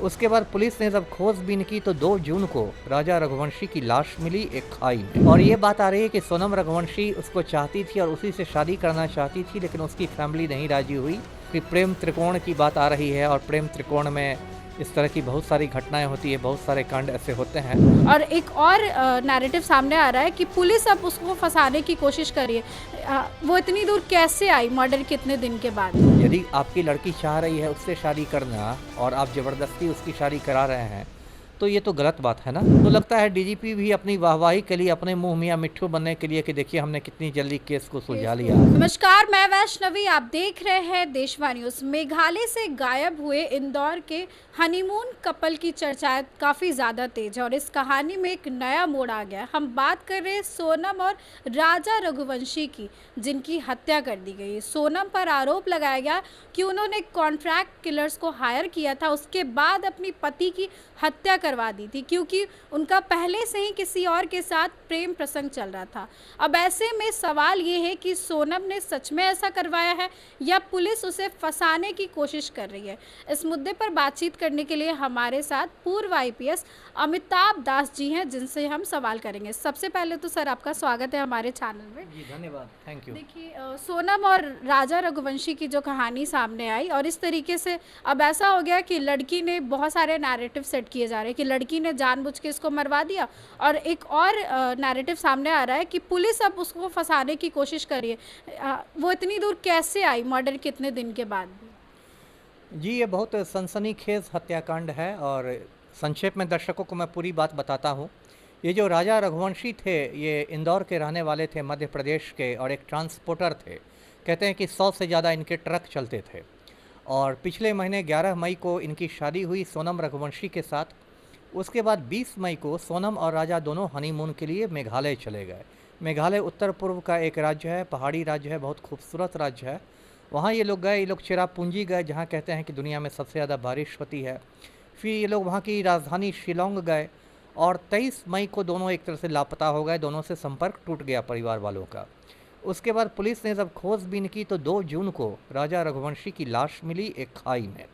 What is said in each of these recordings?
उसके बाद पुलिस ने जब खोजबीन की तो 2 जून को राजा रघुवंशी की लाश मिली एक खाई में। और ये बात आ रही है कि सोनम रघुवंशी उसको चाहती थी और उसी से शादी करना चाहती थी, लेकिन उसकी फैमिली नहीं राजी हुई। कि प्रेम त्रिकोण की बात आ रही है और प्रेम त्रिकोण में इस तरह की बहुत सारी घटनाएं होती है, बहुत सारे कांड ऐसे होते हैं। और एक और नैरेटिव सामने आ रहा है कि पुलिस अब उसको फंसाने की कोशिश कर रही है। वो इतनी दूर कैसे आई मर्डर के इतने दिन के बाद? यदि आपकी लड़की चाह रही है उससे शादी करना और आप ज़बरदस्ती उसकी शादी करा रहे हैं तो ये तो गलत बात है ना। तो लगता है डीजीपी भी अपनी वाहवाही के लिए, अपने मुंह मियां मिट्ठू बनने के लिए कि देखिए हमने कितनी जल्दी केस को सुलझा लिया। नमस्कार, मैं वैष्णवी, आप देख रहे हैं देशवाणी न्यूज़। मेघालय से गायब हुए इंदौर के हनीमून कपल की चर्चाएं काफ़ी ज़्यादा तेज है और इस कहानी में एक नया मोड़ आ गया। हम बात कर रहे हैं सोनम और राजा रघुवंशी की, जिनकी हत्या कर दी गई। सोनम पर आरोप लगाया गया कि उन्होंने कॉन्ट्रैक्ट किलर्स को हायर किया था, उसके बाद अपनी पति की हत्या करवा दी थी क्योंकि उनका पहले से ही किसी और के साथ प्रेम प्रसंग चल रहा था। अब ऐसे में सवाल ये है कि सोनम ने सच में ऐसा करवाया है या पुलिस उसे फंसाने की कोशिश कर रही है। इस मुद्दे पर बातचीत करने के लिए हमारे साथ पूर्व आईपीएस अमिताभ दास जी हैं, जिनसे हम सवाल करेंगे। सबसे पहले तो सर आपका स्वागत है हमारे चैनल में। जी धन्यवाद, थैंक यू। देखिए, सोनम और राजा रघुवंशी की जो कहानी सामने आई और इस तरीके से अब ऐसा हो गया कि लड़की ने, बहुत सारे नैरेटिव सेट किए जा रहे हैं कि लड़की ने जानबूझ के इसको मरवा दिया, और एक और नैरेटिव सामने आ रहा है कि पुलिस अब उसको फंसाने की कोशिश कर रही है। वो इतनी दूर कैसे आई मर्डर के इतने दिन के बाद भी? जी, ये बहुत सनसनीखेज हत्याकांड है और संक्षेप में दर्शकों को मैं पूरी बात बताता हूँ। ये जो राजा रघुवंशी थे, ये इंदौर के रहने वाले थे, मध्य प्रदेश के, और एक ट्रांसपोर्टर थे। कहते हैं कि 100 से ज़्यादा इनके ट्रक चलते थे। और पिछले महीने 11 मई को इनकी शादी हुई सोनम रघुवंशी के साथ। उसके बाद 20 मई को सोनम और राजा दोनों हनीमून के लिए मेघालय चले गए। मेघालय उत्तर पूर्व का एक राज्य है, पहाड़ी राज्य है, बहुत खूबसूरत राज्य है। वहाँ ये लोग गए, ये लोग चेरापूंजी गए, जहाँ कहते हैं कि दुनिया में सबसे ज़्यादा बारिश होती है। फिर ये लोग वहाँ की राजधानी शिलोंग गए और 23 मई को दोनों एक तरह से लापता हो गए, दोनों से संपर्क टूट गया परिवार वालों का। उसके बाद पुलिस ने जब खोजबीन की तो 2 जून को राजा रघुवंशी की लाश मिली एक खाई में,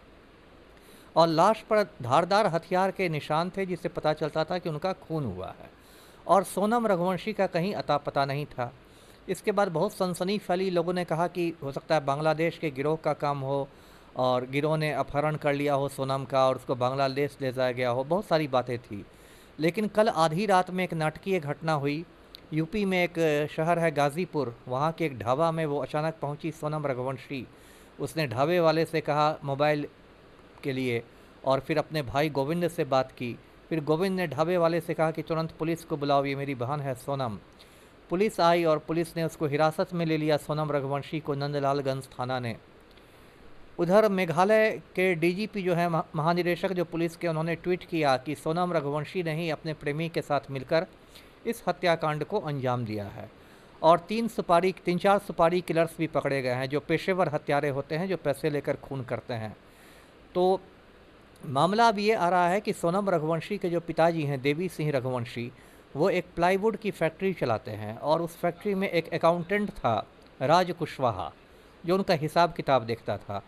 और लाश पर धारदार हथियार के निशान थे, जिससे पता चलता था कि उनका खून हुआ है। और सोनम रघुवंशी का कहीं अता पता नहीं था। इसके बाद बहुत सनसनी फैली। लोगों ने कहा कि हो सकता है बांग्लादेश के गिरोह का काम हो और गिरोह ने अपहरण कर लिया हो सोनम का और उसको बांग्लादेश ले जाया गया हो, बहुत सारी बातें थी। लेकिन कल आधी रात में एक नाटकीय घटना हुई। यूपी में एक शहर है गाज़ीपुर, वहाँ के एक ढाबा में वो अचानक पहुँची सोनम रघुवंशी। उसने ढाबे वाले से कहा मोबाइल के लिए, और फिर अपने भाई गोविंद से बात की। फिर गोविंद ने ढाबे वाले से कहा कि तुरंत पुलिस को बुलाओ, ये मेरी बहन है सोनम। पुलिस आई और पुलिस ने उसको हिरासत में ले लिया, सोनम रघुवंशी को, नंदलालगंज थाना ने। उधर मेघालय के डीजीपी जो है, महानिदेशक जो पुलिस के, उन्होंने ट्वीट किया कि सोनम रघुवंशी ने ही अपने प्रेमी के साथ मिलकर इस हत्याकांड को अंजाम दिया है। और 3-4 सुपारी किलर्स भी पकड़े गए हैं, जो पेशेवर हत्यारे होते हैं, जो पैसे लेकर खून करते हैं। तो मामला अब ये आ रहा है कि सोनम रघुवंशी के जो पिताजी हैं, देवी सिंह रघुवंशी, वो एक प्लाईवुड की फैक्ट्री चलाते हैं और उस फैक्ट्री में एक अकाउंटेंट था, राज कुशवाहा, जो उनका हिसाब किताब देखता था।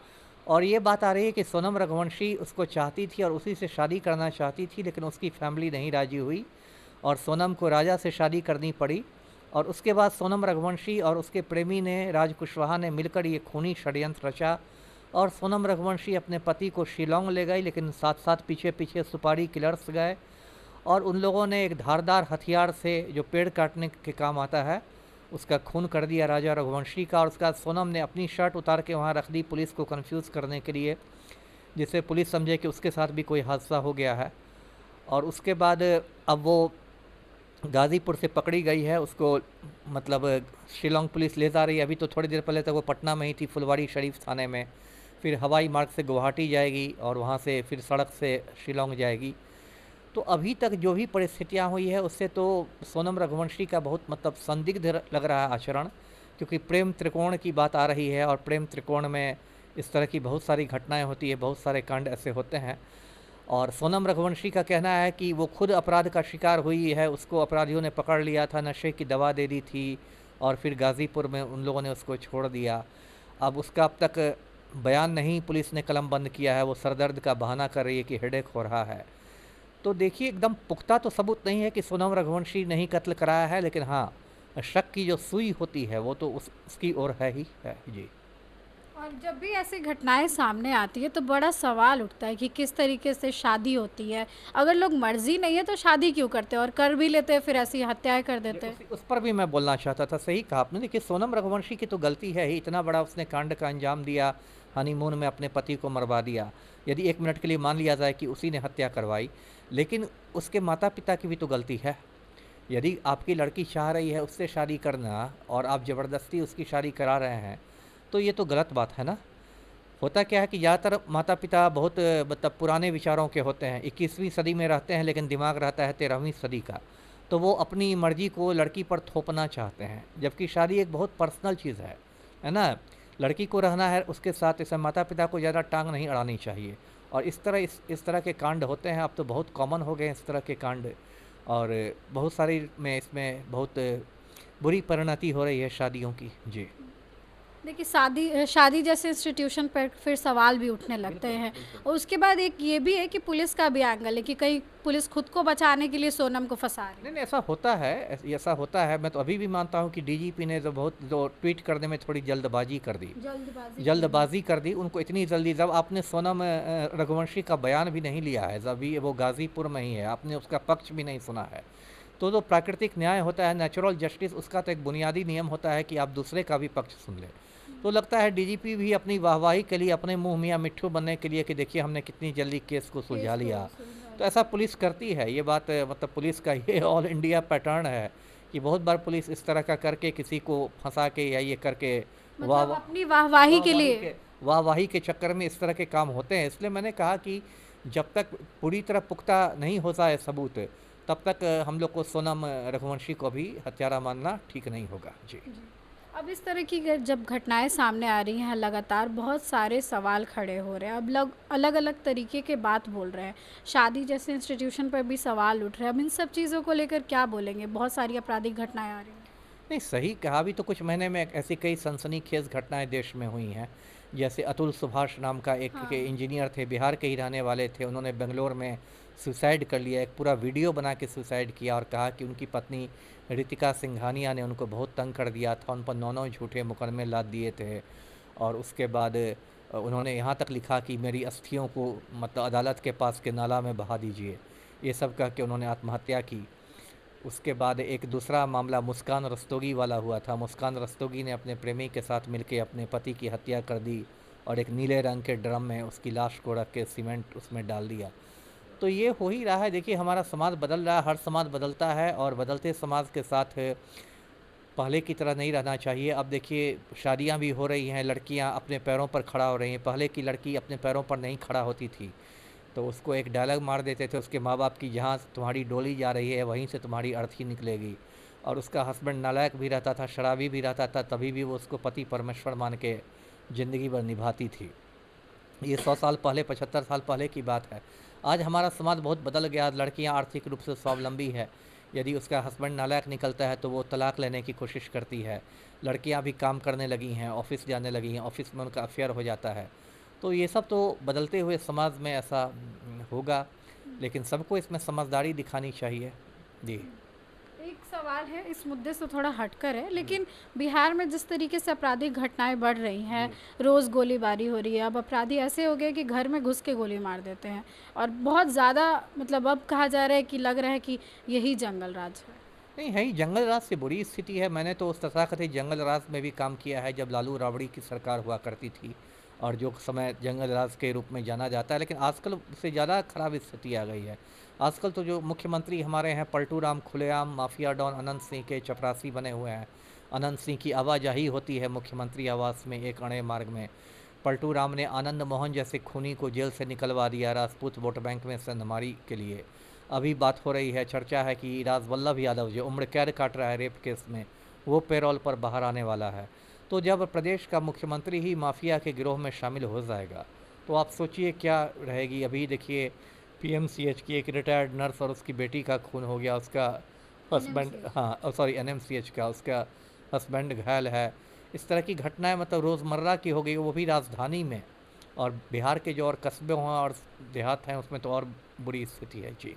और ये बात आ रही है कि सोनम रघुवंशी उसको चाहती थी और उसी से शादी करना चाहती थी, लेकिन उसकी फैमिली नहीं राजी हुई और सोनम को राजा से शादी करनी पड़ी। और उसके बाद सोनम रघुवंशी और उसके प्रेमी ने, राज कुशवाहा ने मिलकर ये खूनी षड्यंत्र रचा और सोनम रघुवंशी अपने पति को शिलोंग ले गई, लेकिन साथ साथ पीछे पीछे सुपारी किलर्स गए और उन लोगों ने एक धारदार हथियार से, जो पेड़ काटने के काम आता है, उसका खून कर दिया राजा रघुवंशी का। और उसका सोनम ने अपनी शर्ट उतार के वहाँ रख दी पुलिस को कंफ्यूज करने के लिए, जिससे पुलिस समझे कि उसके साथ भी कोई हादसा हो गया है। और उसके बाद अब वो गाज़ीपुर से पकड़ी गई है, उसको मतलब शिलोंग पुलिस ले जा रही है। अभी तो थोड़ी देर पहले तक वो पटना में ही थी, फुलवाड़ी शरीफ थाने में। फिर हवाई मार्ग से गुवाहाटी जाएगी और वहाँ से फिर सड़क से शिलोंग जाएगी। तो अभी तक जो भी परिस्थितियाँ हुई है, उससे तो सोनम रघुवंशी का बहुत मतलब संदिग्ध लग रहा है आचरण, क्योंकि प्रेम त्रिकोण की बात आ रही है और प्रेम त्रिकोण में इस तरह की बहुत सारी घटनाएं होती है, बहुत सारे कांड ऐसे होते हैं। और सोनम रघुवंशी का कहना है कि वो खुद अपराध का शिकार हुई है, उसको अपराधियों ने पकड़ लिया था, नशे की दवा दे दी थी और फिर गाज़ीपुर में उन लोगों ने उसको छोड़ दिया। अब उसका अब तक बयान नहीं पुलिस ने कलम बंद किया है, वो सर दर्द का बहाना कर रही है कि हेडेक हो रहा है। तो देखिए एकदम पुख्ता तो सबूत नहीं है कि सोनम रघुवंशी ने ही कत्ल कराया है, लेकिन हाँ, शक की जो सुई होती है वो तो उसकी ओर है ही है। जी। और जब भी ऐसी घटनाएं सामने आती है तो बड़ा सवाल उठता है कि किस तरीके से शादी होती है। अगर लोग मर्जी नहीं है तो शादी क्यों करते हैं, और कर भी लेते हैं फिर ऐसी हत्याएं कर ये देते हैं। उस पर भी मैं बोलना चाहता था, सही कहा आपने। देखिए सोनम रघुवंशी की तो गलती है ही, इतना बड़ा उसने कांड का अंजाम दिया, हनीमून में अपने पति को मरवा दिया। यदि एक मिनट के लिए मान लिया जाए कि उसी ने हत्या करवाई, लेकिन उसके माता पिता की भी तो गलती है। यदि आपकी लड़की चाह रही है उससे शादी करना और आप ज़बरदस्ती उसकी शादी करा रहे हैं, तो ये तो गलत बात है ना। होता क्या है कि ज़्यादातर माता पिता बहुत मतलब पुराने विचारों के होते हैं, 21वीं सदी में रहते हैं लेकिन दिमाग रहता है 13वीं सदी का। तो वो अपनी मर्जी को लड़की पर थोपना चाहते हैं, जबकि शादी एक बहुत पर्सनल चीज़ है ना। लड़की को रहना है उसके साथ, इसे माता पिता को ज़्यादा टांग नहीं अड़ानी चाहिए। और इस तरह के कांड होते हैं, अब तो बहुत कॉमन हो गए इस तरह के कांड। और बहुत सारी में इसमें बहुत बुरी परिणति हो रही है शादियों की। जी। देखिए शादी शादी जैसे इंस्टीट्यूशन पर फिर सवाल भी उठने लगते बिल्कुल हैं। बिल्कुल। और उसके बाद एक ये भी है कि पुलिस का भी एंगल है कि कहीं पुलिस खुद को बचाने के लिए सोनम को फंसा रही नहीं नहीं, ऐसा होता है, ऐसा होता है। मैं तो अभी भी मानता हूँ कि डीजीपी ने जो ट्वीट करने में थोड़ी जल्दबाजी कर दी, है। जल्दबाजी कर दी। उनको इतनी जल्दी, जब आपने सोनम रघुवंशी का बयान भी नहीं लिया है, जब भी वो गाजीपुर में ही है, आपने उसका पक्ष भी नहीं सुना है, तो जो प्राकृतिक न्याय होता है, नेचुरल जस्टिस, उसका तो एक बुनियादी नियम होता है कि आप दूसरे का भी पक्ष सुन लें। तो लगता है डीजीपी भी अपनी वाहवाही के लिए, अपने मुंह मियाँ मिट्ठू बनने के लिए कि देखिए हमने कितनी जल्दी केस को सुलझा लिया, तो ऐसा पुलिस करती है। ये बात मतलब पुलिस का ये ऑल इंडिया पैटर्न है कि बहुत बार पुलिस इस तरह का करके किसी को फंसा के या ये करके मतलब अपनी वाहवाही के लिए। वाहवाही के चक्कर में इस तरह के काम होते हैं। इसलिए मैंने कहा कि जब तक पूरी तरह पुख्ता नहीं होता है सबूत, तब तक हम लोग को सोनम रघुवंशी को भी हत्यारा मानना ठीक नहीं होगा। जी। अब इस तरह की जब घटनाएं सामने आ रही हैं लगातार, बहुत सारे सवाल खड़े हो रहे हैं। अब लोग अलग अलग तरीके के बात बोल रहे हैं, शादी जैसे इंस्टीट्यूशन पर भी सवाल उठ रहे हैं। अब इन सब चीज़ों को लेकर क्या बोलेंगे? बहुत सारी आपराधिक घटनाएं आ रही हैं। नहीं, सही कहा। अभी तो कुछ महीने में ऐसी कई सनसनीखेज घटनाएं देश में हुई हैं। जैसे अतुल सुभाष नाम का एक के हाँ। इंजीनियर थे, बिहार के ही रहने वाले थे, उन्होंने बेंगलोर में सुसाइड कर लिया। एक पूरा वीडियो बना के सुसाइड किया और कहा कि उनकी पत्नी रितिका सिंघानिया ने उनको बहुत तंग कर दिया था, उन पर 9 झूठे मुकदमे लाद दिए थे। और उसके बाद उन्होंने यहाँ तक लिखा कि मेरी अस्थियों को मतलब अदालत के पास के नाला में बहा दीजिए। ये सब कह के उन्होंने आत्महत्या की। उसके बाद एक दूसरा मामला मुस्कान रस्तोगी वाला हुआ था। मुस्कान रस्तोगी ने अपने प्रेमी के साथ मिलकर अपने पति की हत्या कर दी और एक नीले रंग के ड्रम में उसकी लाश को रख के सीमेंट उसमें डाल दिया। तो ये हो ही रहा है। देखिए हमारा समाज बदल रहा है, हर समाज बदलता है और बदलते समाज के साथ पहले की तरह नहीं रहना चाहिए। अब देखिए शादियां भी हो रही हैं, लड़कियां अपने पैरों पर खड़ा हो रही हैं। पहले की लड़की अपने पैरों पर नहीं खड़ा होती थी तो उसको एक डायलॉग मार देते थे उसके माँ बाप की, जहाँ तुम्हारी डोली जा रही है वहीं से तुम्हारी अर्थी निकलेगी। और उसका हस्बैंड नालायक भी रहता था, शराबी भी रहता था, तभी भी वो उसको पति परमेश्वर मान के ज़िंदगी भर निभाती थी। ये 100 साल पहले, 75 साल पहले की बात है। आज हमारा समाज बहुत बदल गया। लड़कियां आर्थिक रूप से स्वावलंबी है। यदि उसका हस्बैंड नालायक निकलता है तो वो तलाक लेने की कोशिश करती है। लड़कियां भी काम करने लगी हैं, ऑफिस जाने लगी हैं, ऑफिस में उनका अफेयर हो जाता है। तो ये सब तो बदलते हुए समाज में ऐसा होगा, लेकिन सबको इसमें समझदारी दिखानी चाहिए। जी। एक सवाल है, इस मुद्दे से थोड़ा हटकर है, लेकिन बिहार में जिस तरीके से आपराधिक घटनाएं बढ़ रही हैं, रोज़ गोलीबारी हो रही है। अब अपराधी ऐसे हो गए कि घर में घुस के गोली मार देते हैं, और बहुत ज़्यादा मतलब अब कहा जा रहा है कि लग रहा है कि यही जंगल राज है। नहीं है ही, जंगल राज से बुरी स्थिति है। मैंने तो उस तथाकथित जंगल राज में भी काम किया है जब लालू राबड़ी की सरकार हुआ करती थी, और जो समय जंगल राज के रूप में जाना जाता है। लेकिन आजकल उससे ज़्यादा खराब स्थिति आ गई है। आजकल तो जो मुख्यमंत्री हमारे हैं पलटू राम खुलेआम माफिया डॉन अनंत सिंह के चपरासी बने हुए हैं। अनंत सिंह की आवाजाही होती है मुख्यमंत्री आवास में एक अणे मार्ग में। पलटू राम ने आनंद मोहन जैसे खूनी को जेल से निकलवा दिया राजपूत वोट बैंक में सेंधमारी के लिए। अभी बात हो रही है, चर्चा है कि राजवल्लभ यादव जो उम्र कैद काट रहा है रेप केस में, वो पेरोल पर बाहर आने वाला है। तो जब प्रदेश का मुख्यमंत्री ही माफिया के गिरोह में शामिल हो जाएगा तो आप सोचिए क्या रहेगी। अभी देखिए पीएमसीएच की एक रिटायर्ड नर्स और उसकी बेटी का खून हो गया, उसका हस्बैंड, हाँ सॉरी एनएमसीएच का, उसका हस्बैंड घायल है। इस तरह की घटनाएं मतलब रोज़मर्रा की हो गई, वो भी राजधानी में। और बिहार के जो और कस्बे हैं और देहात हैं उसमें तो और बुरी स्थिति है जी।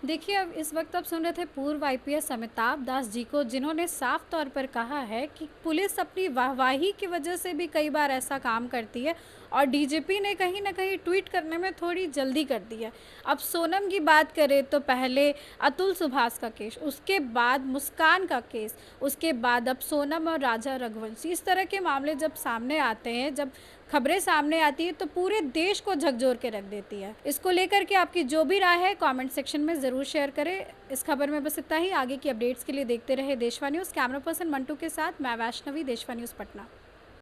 देखिए, अब इस वक्त आप सुन रहे थे पूर्व आईपीएस अमिताभ दास जी को, जिन्होंने साफ तौर पर कहा है कि पुलिस अपनी वाहवाही की वजह से भी कई बार ऐसा काम करती है और डीजीपी ने कहीं ना कहीं ट्वीट करने में थोड़ी जल्दी कर दी है। अब सोनम की बात करें तो पहले अतुल सुभाष का केस, उसके बाद मुस्कान का केस, उसके बाद अब सोनम और राजा रघुवंशी, इस तरह के मामले जब सामने आते हैं, जब खबरें सामने आती है तो पूरे देश को झकझोर के रख देती है। इसको लेकर के आपकी जो भी राय है कमेंट सेक्शन में ज़रूर शेयर करें। इस खबर में बस इतना ही। आगे की अपडेट्स के लिए देखते रहे देशवा न्यूज़। कैमरा पर्सन मंटू के साथ मैं वैष्णवी, देशवा न्यूज़ पटना।